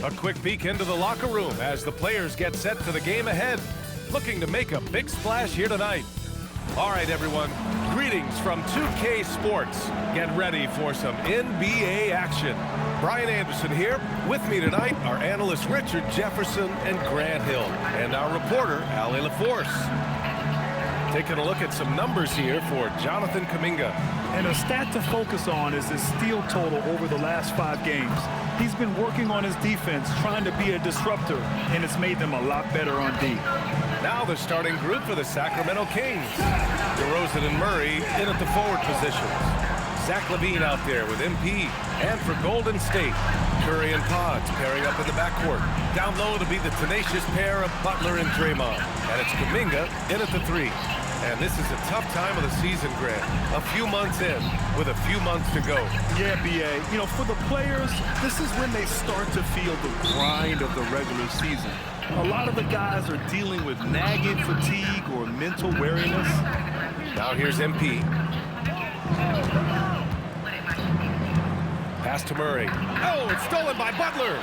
A quick peek into the locker room as the players get set for the game ahead, looking to make a big splash here tonight. All right, everyone, greetings from 2K Sports. Get ready for some NBA action. Brian Anderson here. With me tonight are analysts Richard Jefferson and Grant Hill, and our reporter, Ali LaForce. Taking a look at some numbers here for Jonathan Kuminga. And a stat to focus on is his steal total over the last 5 games. He's been working on his defense, trying to be a disruptor, and it's made them a lot better on D. Now the starting group for the Sacramento Kings. DeRozan and Murray in at the forward positions. Zach LaVine out there with MP. And for Golden State, Curry and Pods pairing up in the backcourt. Down low to be the tenacious pair of Butler and Draymond. And it's Kuminga in at the 3. And this is a tough time of the season, Grant. A few months in with a few months to go. Yeah, B.A. You know, for the players, this is when they start to feel the grind of the regular season. A lot of the guys are dealing with nagging fatigue or mental weariness. Now here's MP. Pass to Murray. Oh, it's stolen by Butler.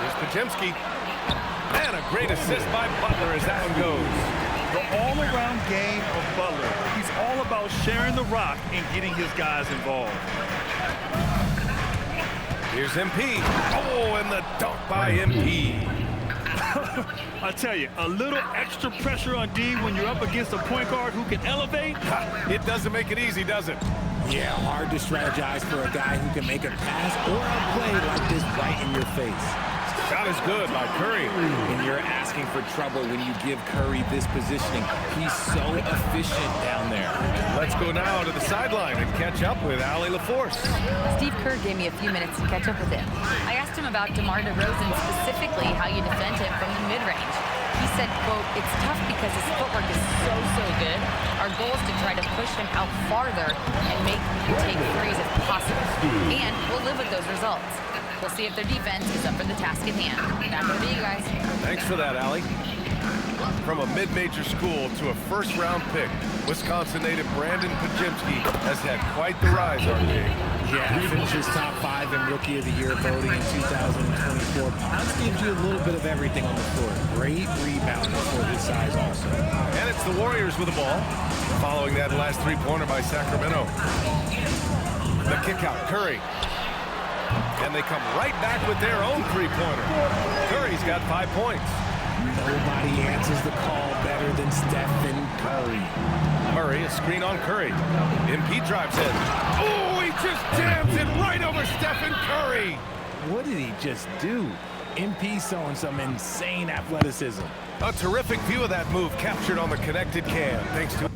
Here's Podziemski. And a great assist by Butler as that one goes. The all-around game of Butler. He's all about sharing the rock and getting his guys involved. Here's MP. Oh, and the dunk by MP. I tell you, a little extra pressure on D when you're up against a point guard who can elevate. It doesn't make it easy, does it? Yeah, hard to strategize for a guy who can make a pass or a play like this right in your face. Shot is good by Curry. And you're asking for trouble when you give Curry this positioning. He's so efficient down there. Let's go now to the sideline and catch up with Ali LaForce. Steve Kerr gave me a few minutes to catch up with him. I asked him about DeMar DeRozan, specifically how you defend him from the mid-range. He said, quote, "It's tough because his footwork is so good. Our goal is to try to push him out farther and make him take threes if possible. And we'll live with those results. We'll see if their defense is up for the task at hand." Back over to you guys. Thanks for that, Ali. From a mid-major school to a first-round pick, Wisconsin native Brandon Podziemski has had quite the rise, RJ. Yeah, finishes top 5 in Rookie of the Year voting in 2024. Pods gives you a little bit of everything on the floor. Great rebounder for his size also. And it's the Warriors with the ball, following that last three-pointer by Sacramento. The kick out, Curry. And they come right back with their own three-pointer. Curry's got 5 points. Nobody answers the call better than Stephen Curry. Murray, a screen on Curry. MP drives in. Oh, he just jams it right over Stephen Curry. What did he just do? MP showing some insane athleticism. A terrific view of that move captured on the connected cam, thanks to...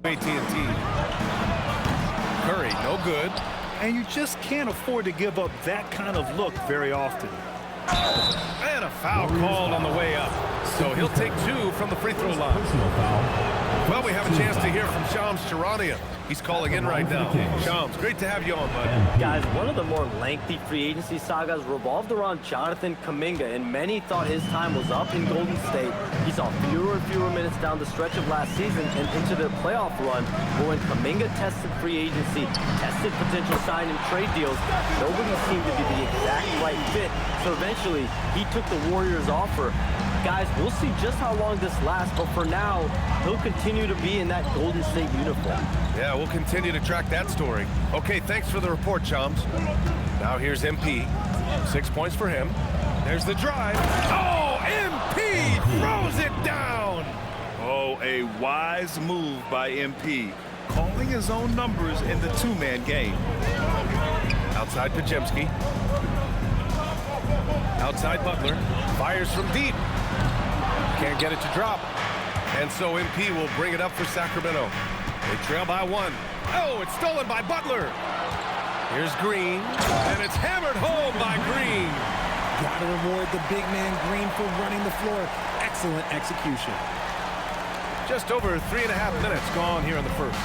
AT&T. Curry, no good. And you just can't afford to give up that kind of look very often. And a foul called on the way up. So he'll take 2 from the free throw line. Well, we have a chance to hear from Shams Charania. He's calling in right now. Shams, great to have you on, bud. Guys, one of the more lengthy free agency sagas revolved around Jonathan Kuminga, and many thought his time was up in Golden State. He saw fewer and fewer minutes down the stretch of last season and into their playoff run. But when Kuminga tested free agency, tested potential sign and trade deals, nobody seemed to be the exact right fit. So eventually, he took the Warriors' offer. Guys, we'll see just how long this lasts, but for now, he'll continue to be in that Golden State uniform. Yeah, we'll continue to track that story. Okay, thanks for the report, Chums. Now here's MP. 6 points for him. There's the drive. Oh, MP throws it down. Oh, a wise move by MP, calling his own numbers in the two-man game. Outside Podziemski. Outside Butler. Fires from deep. Can't get it to drop. And so MP will bring it up for Sacramento. They trail by 1. Oh, it's stolen by Butler. Here's Green, and it's hammered home by Green. Got to reward the big man Green for running the floor. Excellent execution. Just over 3.5 minutes gone here in the first.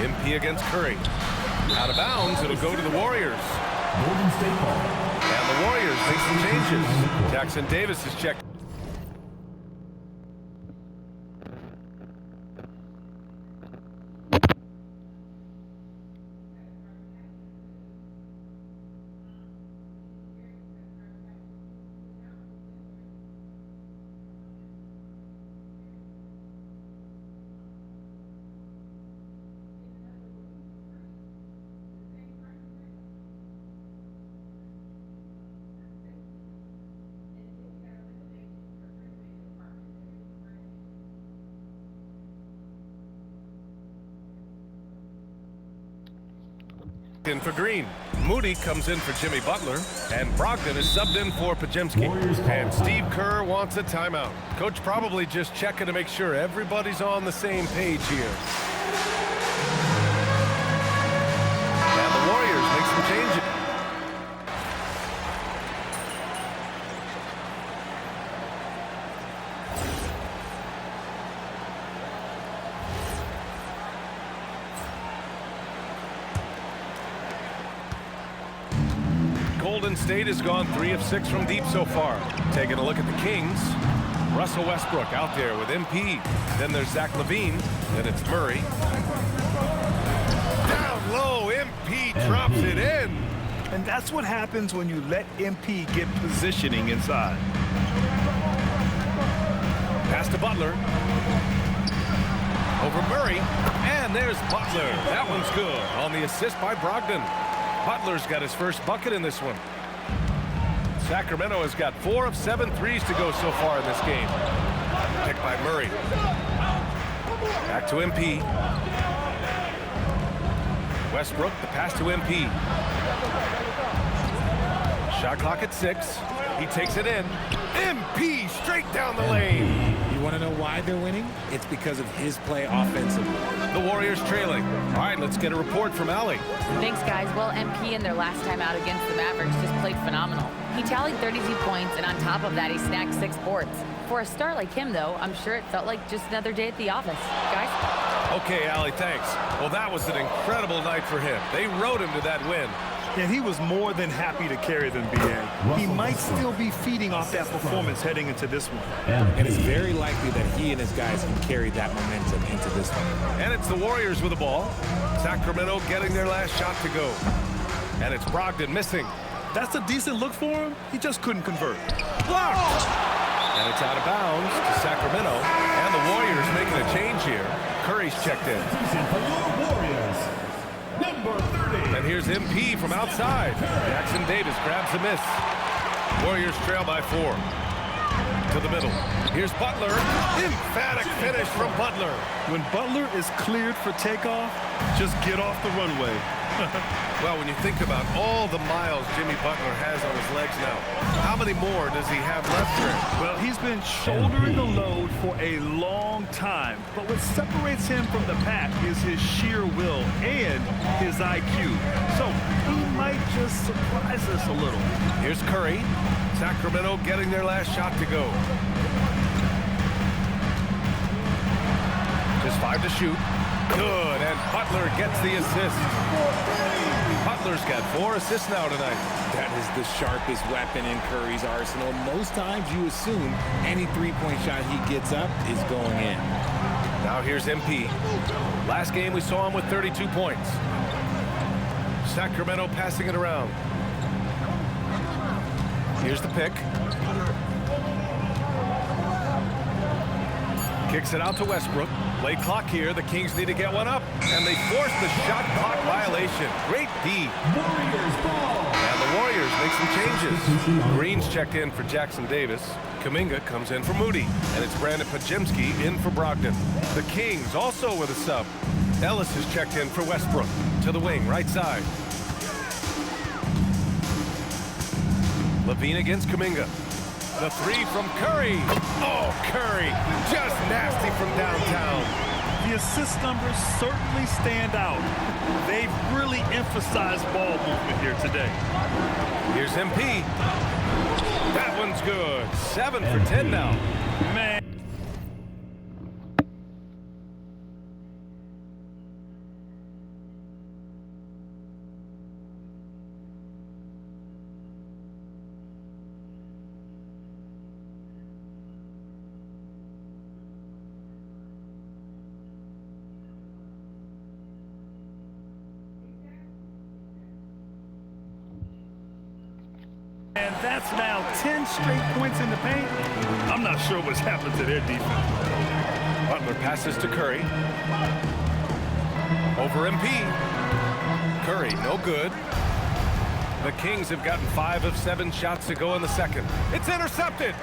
MP against Curry. Out of bounds, it'll go to the Warriors. Golden State ball. And the Warriors make some changes. Jackson Davis is checked. In for Green. Moody comes in for Jimmy Butler, and Brogdon is subbed in for Podziemski. And Steve Kerr wants a timeout. Coach probably just checking to make sure everybody's on the same page here. And the Warriors make some changes. Golden State has gone 3 of 6 from deep so far. Taking a look at the Kings. Russell Westbrook out there with MP. Then there's Zach LaVine. Then it's Murray. Down low, MP drops it in. And that's what happens when you let MP get positioning inside. Pass to Butler. Over Murray. And there's Butler. That one's good on the assist by Brogdon. Butler's got his first bucket in this one. Sacramento has got 4 of 7 threes to go so far in this game. Picked by Murray. Back to MP. Westbrook, the pass to MP. Shot clock at 6. He takes it in. MP straight down the lane. You want to know why they're winning? It's because of his play offensively. The Warriors trailing. All right, let's get a report from Allie. Thanks, guys. Well, MP in their last time out against the Mavericks just played phenomenal. He tallied 32 points, and on top of that, he snagged 6 boards. For a star like him, though, I'm sure it felt like just another day at the office. Guys? Okay, Allie, thanks. Well, that was an incredible night for him. They rode him to that win. And he was more than happy to carry them, BA. He might still be feeding off that performance heading into this one. And it's very likely that he and his guys can carry that momentum into this one. And it's the Warriors with the ball. Sacramento getting their last shot to go. And it's Brogdon missing. That's a decent look for him. He just couldn't convert. Blocked! And it's out of bounds to Sacramento. And the Warriors making a change here. Curry's checked in. And here's MP from outside. Jackson Davis grabs the miss. Warriors trail by 4. To the middle. Here's Butler. Emphatic finish from Butler. When Butler is cleared for takeoff, just get off the runway. Well, when you think about all the miles Jimmy Butler has on his legs now, how many more does he have left for him? Well, he's been shouldering the load for a long time. But what separates him from the pack is his sheer will and his IQ. So he might just surprise us a little. Here's Curry. Sacramento getting their last shot to go. Just 5 to shoot. Good, and Butler gets the assist. Butler's got 4 assists now tonight. That is the sharpest weapon in Curry's arsenal. Most times you assume any three-point shot he gets up is going in. Now here's MP. Last game we saw him with 32 points. Sacramento passing it around. Here's the pick. Kicks it out to Westbrook. Late clock here. The Kings need to get one up. And they force the shot clock violation. Great D. And the Warriors make some changes. Green's checked in for Jackson Davis. Kuminga comes in for Moody. And it's Brandon Podziemski in for Brogdon. The Kings also with a sub. Ellis is checked in for Westbrook. To the wing, right side. LaVine against Kuminga. The three from Curry. Oh, Curry, just nasty from downtown. The assist numbers certainly stand out. They've really emphasized ball movement here today. Here's MP. That one's good. 7 for 10 now. Man. And that's now 10 straight points in the paint. I'm not sure what's happened to their defense. Butler passes to Curry. Over MP. Curry, no good. The Kings have gotten 5 of 7 shots to go in the second. It's intercepted.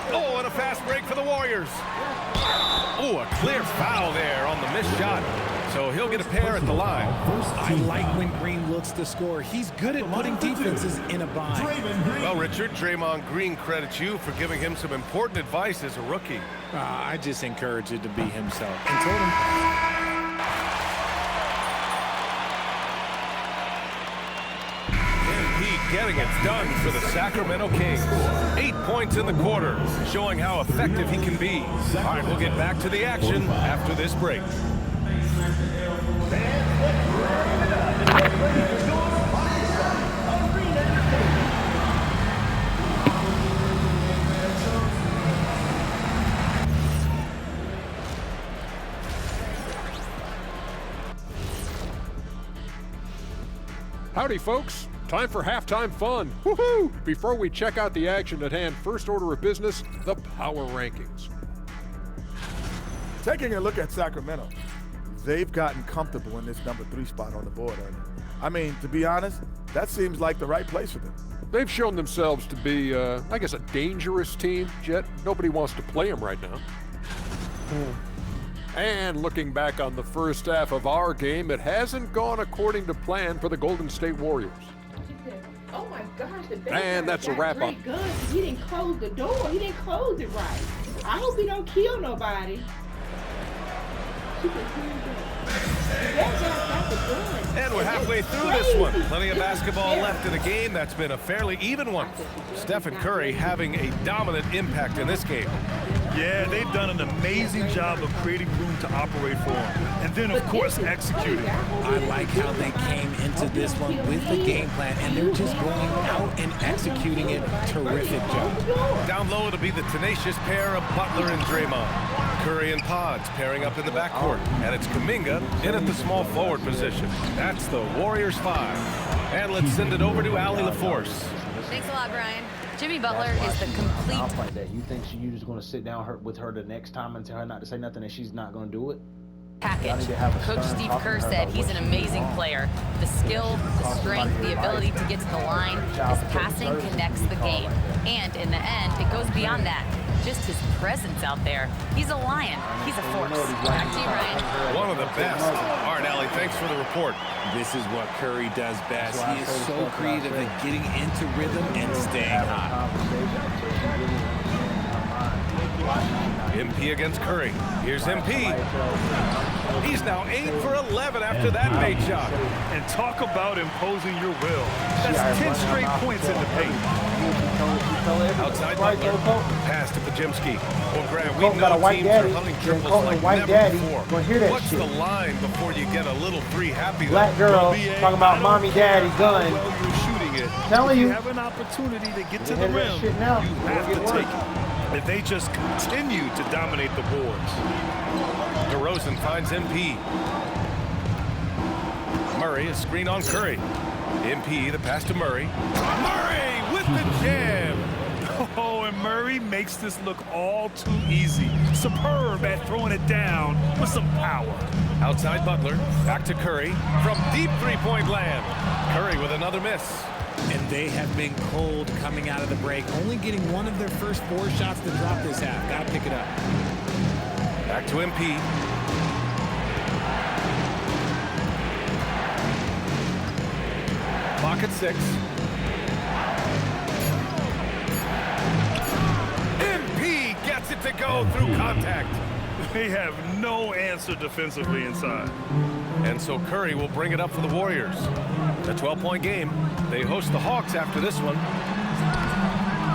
Oh, and a fast break for the Warriors. Oh, a clear foul there on the missed shot. So he'll get a pair at the line. I like when Green looks to score. He's good at putting defenses in a bind. Well, Richard, Draymond Green credits you for giving him some important advice as a rookie. I just encourage him to be himself and told him. MP getting it done for the Sacramento Kings. 8 points in the quarter, showing how effective he can be. All right, we'll get back to the action after this break. Howdy, folks. Time for halftime fun. Woohoo! Before we check out the action at hand, first order of business, the power rankings. Taking a look at Sacramento, they've gotten comfortable in this number 3 spot on the board. I mean, to be honest, that seems like the right place for them. They've shown themselves to be, I guess, a dangerous team, Jet. Nobody wants to play them right now. And looking back on the first half of our game, it hasn't gone according to plan for the Golden State Warriors. Oh my gosh, the and that's a wrap up. He didn't close the door. He didn't close it right. I hope he don't kill nobody. And we're halfway through this one. Plenty of basketball left in a game that's been a fairly even one. Stephen Curry having a dominant impact in this game. Yeah, they've done an amazing job of creating room to operate for him. And then, of course, executing. I like how they came into this one with the game plan, and they're just going out and executing it. Terrific job. Down low, it'll be the tenacious pair of Butler and Draymond. Curry and Pods pairing up in the backcourt. And it's Kuminga in at the small forward position. That's the Warriors 5. And let's send it over to Allie LaForce. Thanks a lot, Brian. Jimmy Butler is the complete... Like that. You think you just going to sit down with her the next time and tell her not to say nothing and she's not going to do it? package. Coach Steve Kerr said he's an amazing player. The skill, the strength, the ability to get to the line, his passing connects the game. And in the end, it goes beyond that. Just his presence out there. He's a lion. He's a force. Back to you, Ryan. One of the best. All right, Allie, thanks for the report. This is what Curry does best. He is so creative at getting into rhythm and staying hot. MP against Curry. Here's MP. He's now 8 for 11 after that made shot. And talk about imposing your will. That's 10 straight points in the paint. Outside Butler. Pass to Pajemski. Well, Grant, we know teams are hunting triples like never before. What's the line before you get a little three happy? Black girl talking about mommy, daddy, gun. Telling you. If you have an opportunity to get to the rim, you have to take it. And they just continue to dominate the boards. DeRozan finds MP. Murray, a screen on Curry. MP, the pass to Murray. Murray with the jam. Oh, and Murray makes this look all too easy. Superb at throwing it down with some power. Outside Butler, back to Curry from deep three-point land. Curry with another miss. And they have been cold coming out of the break, only getting one of their first 4 shots to drop this half. Got to pick it up. Back to MP. Clock at 6. to go through contact. They have no answer defensively inside. And so Curry will bring it up for the Warriors. A 12-point game. They host the Hawks after this one.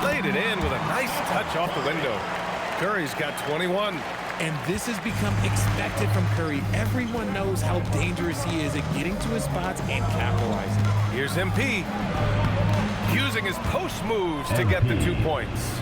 Laid it in with a nice touch off the window. Curry's got 21. And this has become expected from Curry. Everyone knows how dangerous he is at getting to his spots and capitalizing. Here's MP. Using his post moves to get the 2 points.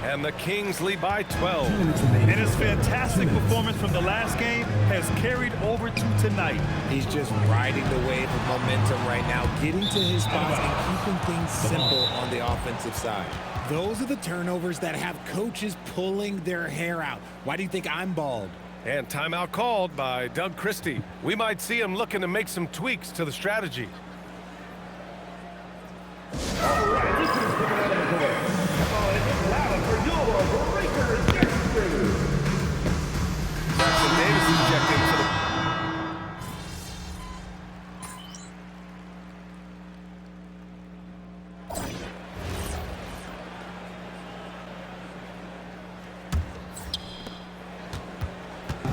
And the Kings lead by 12. And his fantastic performance from the last game has carried over to tonight. He's just riding the wave of momentum right now, getting to his spots and keeping things simple on the offensive side. Those are the turnovers that have coaches pulling their hair out. Why do you think I'm bald? And timeout called by Doug Christie. We might see him looking to make some tweaks to the strategy. All right, this is picking out of the court. It's loud for your Breakers Gsw. Jackson Davis is checked in for the...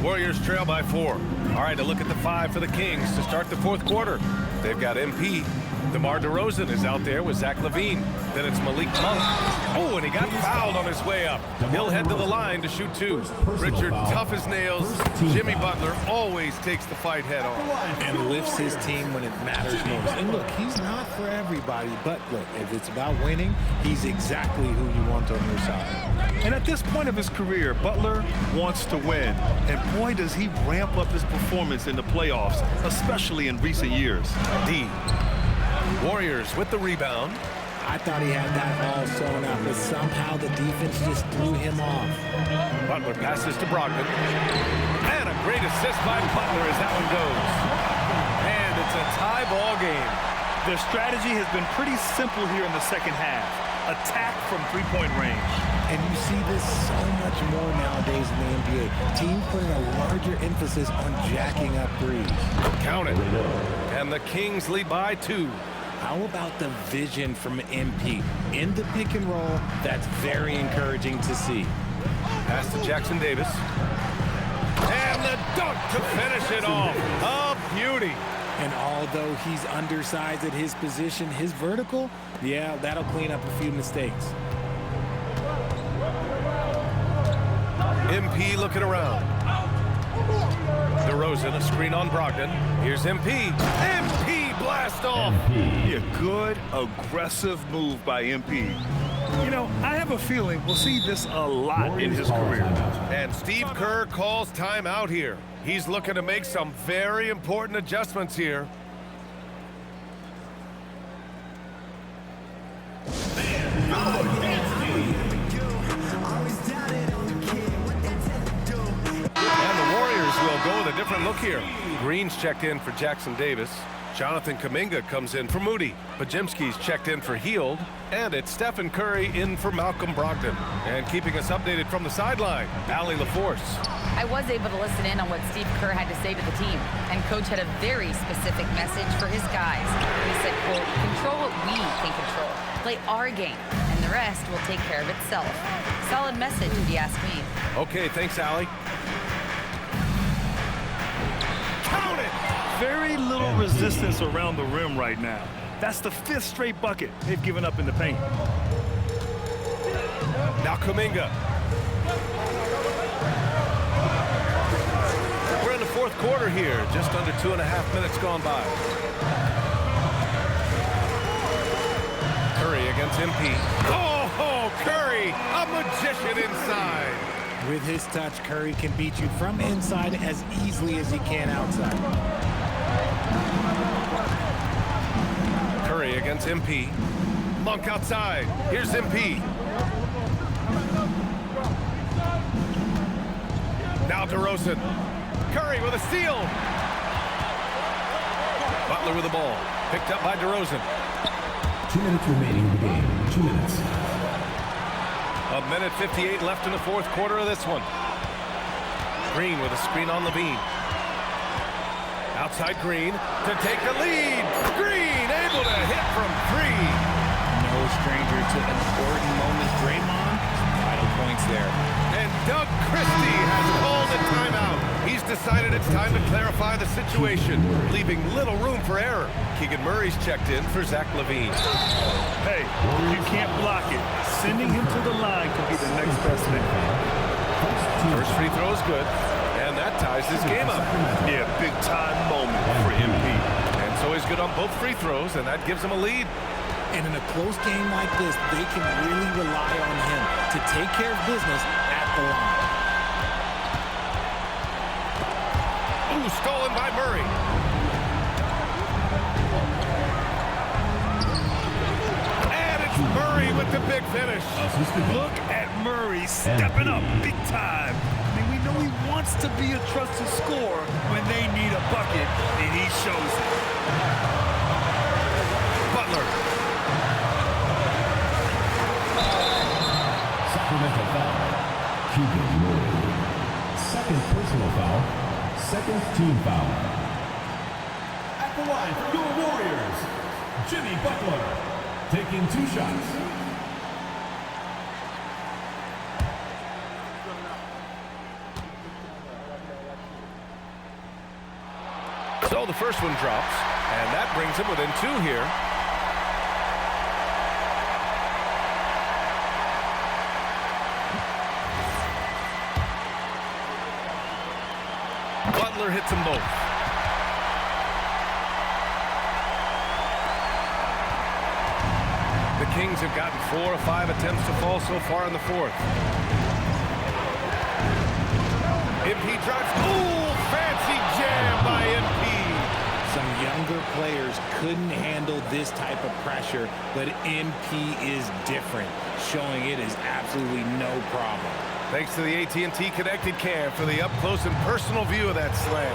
Warriors trail by 4. All right, a look at the 5 for the Kings to start the fourth quarter. They've got MP. DeMar DeRozan is out there with Zach LaVine. Then it's Malik Monk. Oh, and he got fouled on his way up. He'll head to the line to shoot 2. Richard, tough as nails. Jimmy Butler always takes the fight head on. And lifts his team when it matters most. And look, he's not for everybody, but look, if it's about winning, he's exactly who you want on your side. And at this point of his career, Butler wants to win. And boy, does he ramp up his performance in the playoffs, especially in recent years. D. Warriors with the rebound. I thought he had that ball sewn up, but somehow the defense just threw him off. Butler passes to Brogdon. And a great assist by Butler as that one goes. And it's a tie ball game. Their strategy has been pretty simple here in the second half. Attack from three-point range. And you see this so much more nowadays in the NBA. Teams putting a larger emphasis on jacking up threes. Count it. And the Kings lead by 2. How about the vision from MP? In the pick and roll, that's very encouraging to see. Pass to Jackson Davis. And the dunk to finish it off. A beauty. And although he's undersized at his position, his vertical, yeah, that'll clean up a few mistakes. MP looking around. DeRozan, a screen on Brogdon. Here's MP. MP blast off. Yeah, good, aggressive move by MP. You know, I have a feeling we'll see this a lot in his career. And Steve Kerr calls timeout here. He's looking to make some very important adjustments here. Go with a different look here. Green's checked in for Jackson Davis. Jonathan Kuminga comes in for Moody. Pajimski's checked in for Hield. And it's Stephen Curry in for Malcolm Brogdon. And keeping us updated from the sideline, Allie LaForce. I was able to listen in on what Steve Kerr had to say to the team. And Coach had a very specific message for his guys. He said, quote, control what we can control. Play our game. And the rest will take care of itself. Solid message if you ask me. Okay, thanks, Allie. Count it! Very little resistance around the rim right now. That's the 5th straight bucket they've given up in the paint. Now Kuminga. We're in the fourth quarter here. Just under 2.5 minutes gone by. Curry against MP. Oh, Curry! A magician inside. With his touch, Curry can beat you from inside as easily as he can outside. Curry against MP. Monk outside. Here's MP. Now DeRozan. Curry with a steal. Butler with the ball. Picked up by DeRozan. 2 minutes remaining in the game. 2 minutes. A minute 58 left in the fourth quarter of this one. Green with a screen on LaVine. Outside Green to take the lead. Green able to hit from 3. No stranger to important moments. Draymond, vital points there. And Doug Christie has called a timeout. He's decided it's time to clarify the situation, leaving little room for error. Keegan Murray's checked in for Zach LaVine. Hey, you can't block it. Sending him to the line could be the next best thing. First free throw is good, and that ties this game up. Yeah, big-time moment for MP. And so he's good on both free throws, and that gives him a lead. And in a close game like this, they can really rely on him to take care of business at the line. Ooh, stolen by Murray. And it's Murray with the big finish. Look at Murray stepping up big time. I mean, we know he wants to be a trusted scorer when they need a bucket, and he shows it. Butler. Sacramento foul. Keegan Murray. Second personal foul. Second team foul. At the line for your Warriors, Jimmy Butler, taking 2 shots. So the first one drops, and that brings him within 2 here. Butler hits them both. The Kings have gotten 4 of 5 attempts to fall so far in the fourth. MP drives. Ooh, fancy jam by MP. Some younger players couldn't handle this type of pressure, but MP is different, showing it is absolutely no problem. Thanks to the AT&T Connected Cam for the up-close and personal view of that slam.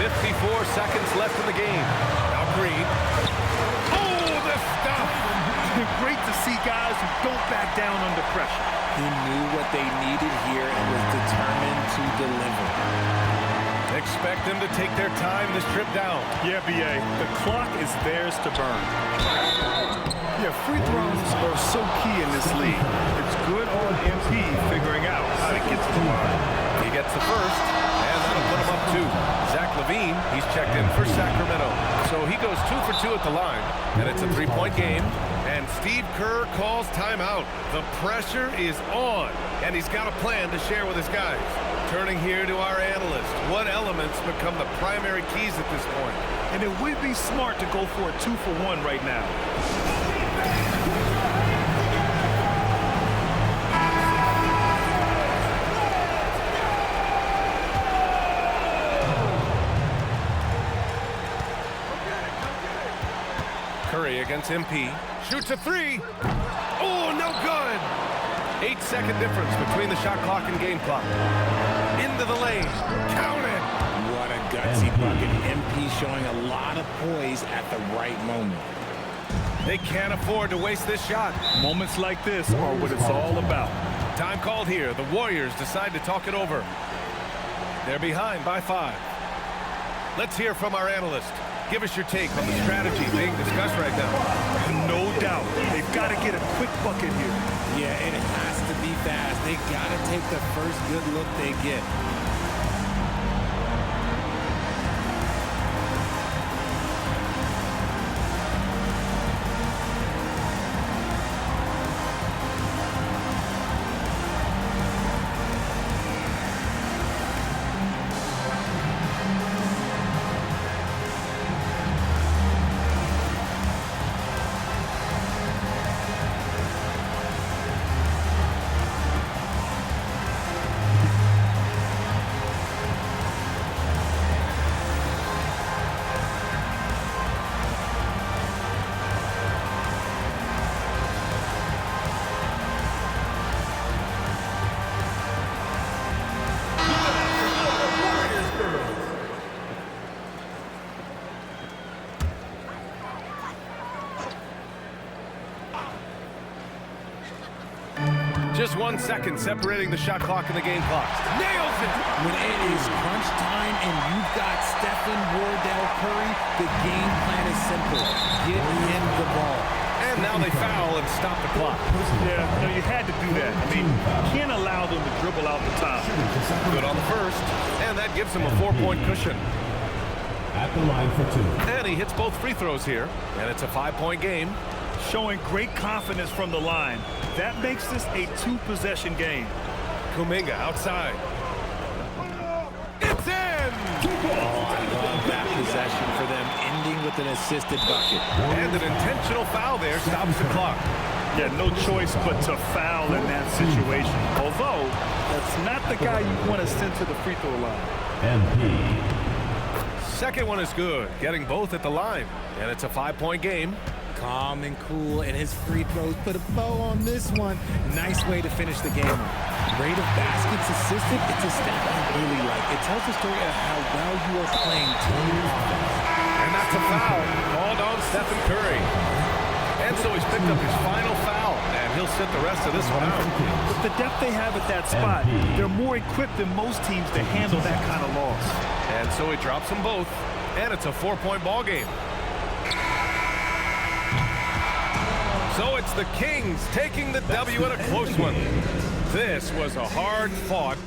54 seconds left in the game. Now Green. Oh, the stuff! It's great to see guys who don't back down under pressure. He knew what they needed here and was determined to deliver. Expect them to take their time this trip down. Yeah, BA, the clock is theirs to burn. Yeah, free throws are so key in this league. It's good on MP figuring out how to get to the line. He gets the first, and that'll put him up 2. Zach LaVine, he's checked in for Sacramento. So he goes 2 for 2 at the line, and it's a 3-point game. And Steve Kerr calls timeout. The pressure is on, and he's got a plan to share with his guys. Turning here to our analyst, what elements become the primary keys at this point? And it would be smart to go for a 2-for-1 right now. Curry against MP. Shoots a 3. Oh, no good. 8-second difference between the shot clock and game clock. Into the lane. Count it. What a gutsy bucket. MP showing a lot of poise at the right moment. They can't afford to waste this shot. Moments like this are what it's all about. Time called here. The Warriors decide to talk it over. They're behind by 5. Let's hear from our analyst. Give us your take on the strategy being discussed right now. No doubt. They've got to get a quick bucket here. Yeah, it has to be fast. They got to take the first good look they get. Just 1 second separating the shot clock and the game clock. Nails it! When it is crunch time and you've got Stephen Wardell Curry, the game plan is simple. Get him the ball. And now they foul and stop the clock. Yeah, no, you had to do that. I mean, you can't allow them to dribble out the top. Good on the first, and that gives him a 4-point cushion. At the line for 2. And he hits both free throws here, and it's a 5-point game. Showing great confidence from the line. That makes this a 2-possession game. Kuminga outside. It's in! Oh, I love that possession for them, ending with an assisted bucket. And an intentional foul there stops the clock. Yeah, no choice but to foul in that situation. Although, that's not the guy you want to send to the free throw line. MP. Second one is good, getting both at the line. And it's a 5-point game. Calm and cool, and his free throws put a bow on this one. Nice way to finish the game. Rate of baskets assisted, it's a stat I really like. It tells the story of how well you are playing team offense. And that's a foul called on Stephen Curry. And so he's picked up his final foul, and he'll sit the rest of this one out. With the depth they have at that spot, they're more equipped than most teams to handle that kind of loss. And so he drops them both, and it's a 4-point ball game. So it's the Kings taking the W in a close one. This was a hard-fought